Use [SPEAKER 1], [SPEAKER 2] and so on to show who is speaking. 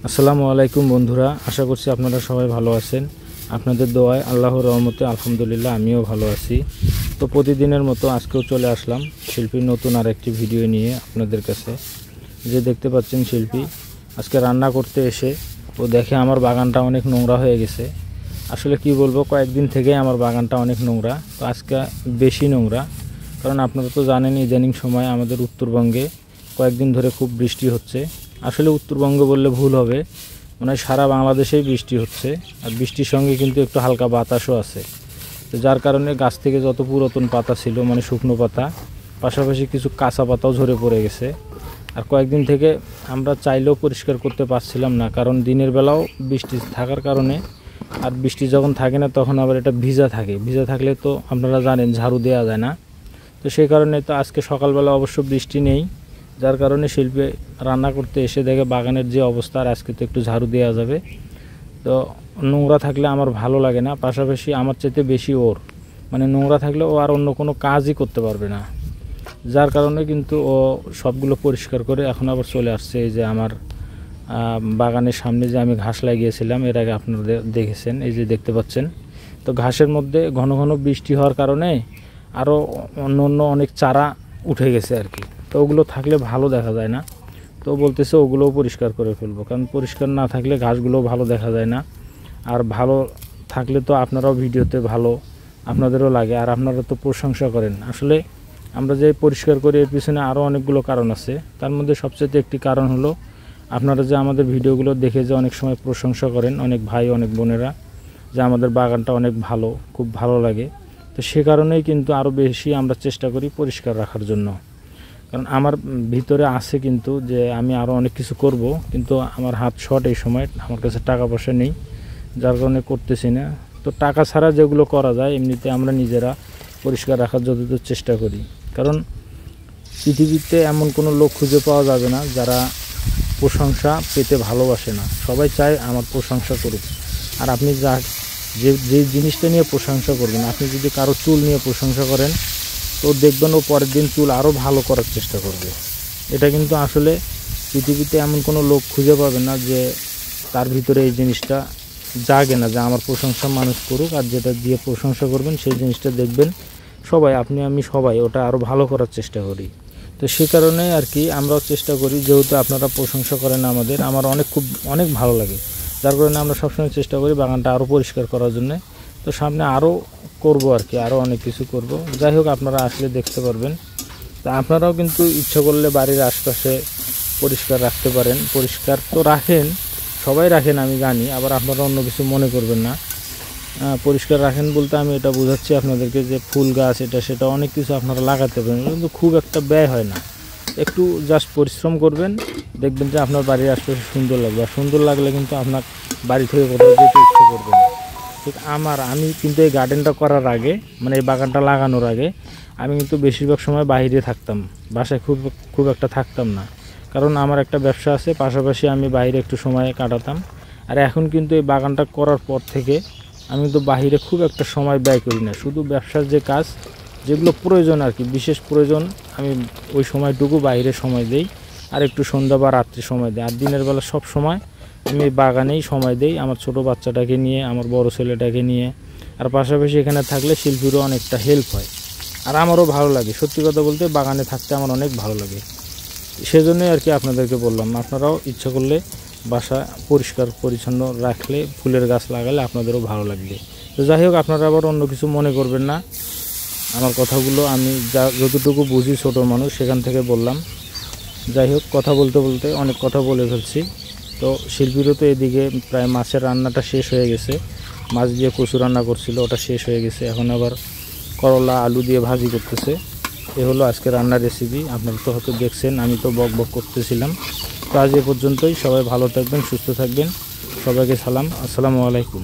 [SPEAKER 1] আসসালামু আলাইকুম বন্ধুরা, আশা করছি আপনারা সবাই ভালো আছেন। আপনাদের দোয়ায় আল্লাহর রহমতে আলহামদুলিল্লাহ আমিও ভালো আছি। তো প্রতিদিনের মতো আজকেও চলে আসলাম শিল্পীর নতুন আরেকটি ভিডিও নিয়ে আপনাদের কাছে। যে দেখতে পাচ্ছেন শিল্পী আজকে রান্না করতে এসে ও দেখে আমার বাগানটা অনেক নোংরা হয়ে গেছে। আসলে কি বলবো, কয়েকদিন থেকেই আমার বাগানটা অনেক নোংরা। তো আজকে বেশি নোংরা, কারণ আপনারা তো জানেন ইদানিং সময় আমাদের উত্তরবঙ্গে কয়েকদিন ধরে খুব বৃষ্টি হচ্ছে। আসলে উত্তরবঙ্গ বললে ভুল হবে, মানে সারা বাংলাদেশেই বৃষ্টি হচ্ছে, আর বৃষ্টির সঙ্গে কিন্তু একটু হালকা বাতাসও আছে। তো যার কারণে গাছ থেকে যত পুরাতন পাতা ছিল, মানে শুকনো পাতা, পাশাপাশি কিছু কাঁচা পাতাও ঝরে পড়ে গেছে। আর কয়েকদিন থেকে আমরা চাইলেও পরিষ্কার করতে পারছিলাম না, কারণ দিনের বেলাও বৃষ্টি থাকার কারণে, আর বৃষ্টি যখন থাকে না তখন আবার এটা ভিজা থাকে। ভিজা থাকলে তো আপনারা জানেন ঝাড়ু দেওয়া যায় না। তো সেই কারণে তো আজকে সকালবেলা অবশ্য বৃষ্টি নেই, যার কারণে শিল্পী রান্না করতে এসে দেখে বাগানের যে অবস্থা, আর আজকে তো একটু ঝাড়ু দেওয়া যাবে। তো নোংরা থাকলে আমার ভালো লাগে না, পাশাপাশি আমার চাইতে বেশি ওর, মানে নোংরা থাকলে ও আর অন্য কোনো কাজই করতে পারবে না। যার কারণে কিন্তু ও সবগুলো পরিষ্কার করে এখন আবার চলে আসছে। এই যে আমার বাগানের সামনে যে আমি ঘাস লাগিয়েছিলাম, এর আগে আপনারা দেখেছেন, এই যে দেখতে পাচ্ছেন। তো ঘাসের মধ্যে ঘন ঘন বৃষ্টি হওয়ার কারণে আরও অন্য অন্য অনেক চারা উঠে গেছে আর কি। তো ওগুলো থাকলে ভালো দেখা যায় না। তো বলতেছে ওগুলোও পরিষ্কার করে ফেলবো, কারণ পরিষ্কার না থাকলে ঘাসগুলোও ভালো দেখা যায় না। আর ভালো থাকলে তো আপনারাও ভিডিওতে ভালো আপনাদেরও লাগে, আর আপনারা তো প্রশংসা করেন। আসলে আমরা যে পরিষ্কার করি এর পিছনে আরও অনেকগুলো কারণ আছে। তার মধ্যে সবচেয়ে একটি কারণ হলো আপনারা যে আমাদের ভিডিওগুলো দেখে যে অনেক সময় প্রশংসা করেন, অনেক ভাই অনেক বোনেরা, যে আমাদের বাগানটা অনেক ভালো, খুব ভালো লাগে। তো সে কারণেই কিন্তু আরও বেশি আমরা চেষ্টা করি পরিষ্কার রাখার জন্য। কারণ আমার ভিতরে আছে কিন্তু যে আমি আরও অনেক কিছু করব, কিন্তু আমার হাত শর্ট এই সময়, আমার কাছে টাকা পয়সা নেই, যার কারণে করতেছি না। তো টাকা ছাড়া যেগুলো করা যায় এমনিতে আমরা নিজেরা পরিষ্কার রাখার যতদূর চেষ্টা করি। কারণ পৃথিবীতে এমন কোনো লোক খুঁজে পাওয়া যাবে না যারা প্রশংসা পেতে ভালোবাসে না। সবাই চায় আমার প্রশংসা করুক। আর আপনি যে জিনিসটা নিয়ে প্রশংসা করবেন, আপনি যদি কারো চুল নিয়ে প্রশংসা করেন, তো দেখবেন ও পরের দিন চুল আরও ভালো করার চেষ্টা করবে। এটা কিন্তু আসলে পৃথিবীতে এমন কোনো লোক খুঁজে পাবে না যে তার ভিতরে এই জিনিসটা জাগে না যে আমার প্রশংসা মানুষ করুক। আর যেটা দিয়ে প্রশংসা করবেন সেই জিনিসটা দেখবেন সবাই, আপনি আমি সবাই ওটা আরও ভালো করার চেষ্টা করি। তো সে কারণে আর কি আমরাও চেষ্টা করি, যেহেতু আপনারা প্রশংসা করেন আমার অনেক ভালো লাগে। যার কারণে আমরা সবসময় চেষ্টা করি বাগানটা আরও পরিষ্কার করার জন্য। তো সামনে আরও করব আর কি, আরও অনেক কিছু করব। যাই হোক, আপনারা আসলে দেখতে পারবেন। তা আপনারাও কিন্তু ইচ্ছা করলে বাড়ির আশপাশে পরিষ্কার রাখতে পারেন। পরিষ্কার তো রাখেন, সবাই রাখেন আমি জানি, আবার আপনারা অন্য কিছু মনে করবেন না। পরিষ্কার রাখেন বলতে আমি এটা বোঝাচ্ছি আপনাদেরকে যে ফুল গাছ এটা সেটা অনেক কিছু আপনারা লাগাতে পারেন, কিন্তু খুব একটা ব্যয় হয় না। একটু জাস্ট পরিশ্রম করবেন, দেখবেন যে আপনার বাড়ির আশপাশে সুন্দর লাগবে। আর সুন্দর লাগলে কিন্তু আপনার বাড়ি থেকে কোথাও যেতে ইচ্ছে করবে না। ঠিক আমি কিন্তু এই গার্ডেনটা করার আগে, মানে এই বাগানটা লাগানোর আগে, আমি কিন্তু বেশিরভাগ সময় বাইরে থাকতাম, বাসায় খুব একটা থাকতাম না। কারণ আমার একটা ব্যবসা আছে, পাশাপাশি আমি বাইরে একটু সময় কাটাতাম। আর এখন কিন্তু এই বাগানটা করার পর থেকে আমি তো বাহিরে খুব একটা সময় ব্যয় করি না। শুধু ব্যবসার যে কাজ, যেগুলো প্রয়োজন আর কি, বিশেষ প্রয়োজন, আমি ওই সময়টুকু বাইরে সময় দেই, আর একটু সন্ধ্যা বা রাত্রি সময় দিই। আর দিনের বেলা সব সময় আমি বাগানেই সময় দেই, আমার ছোট বাচ্চাটাকে নিয়ে, আমার বড় ছেলেটাকে নিয়ে। আর পাশাপাশি এখানে থাকলে শিল্পীরও অনেকটা হেল্প হয়, আর আমারও ভালো লাগে। সত্যি কথা বলতে বাগানে থাকতে আমার অনেক ভালো লাগে। সেজন্যই আর কি আপনাদেরকে বললাম, আপনারাও ইচ্ছা করলে বাসা পরিষ্কার পরিচ্ছন্ন রাখলে, ফুলের গাছ লাগালে আপনাদেরও ভালো লাগবে। তো যাই হোক, আপনারা আবার অন্য কিছু মনে করবেন না। আমার কথাগুলো আমি যতটুকু বুঝি, ছোটো মানুষ, সেখান থেকে বললাম। যাই হোক, কথা বলতে বলতে অনেক কথা বলে ফেলছি। তো শিল্পীরও তো এদিকে প্রায় মাছের রান্নাটা শেষ হয়ে গেছে। মাছ দিয়ে কচু রান্না করছিল, ওটা শেষ হয়ে গেছে। এখন আবার করলা আলু দিয়ে ভাজি করতেছে। এ হলো আজকে রান্নার রেসিপি। আপনারা তো হয়তো দেখছেন, আমি তো বক করতেছিলাম। তো আজ এ পর্যন্তই। সবাই ভালো থাকবেন, সুস্থ থাকবেন। সবাইকে সালাম, আসসালামু আলাইকুম।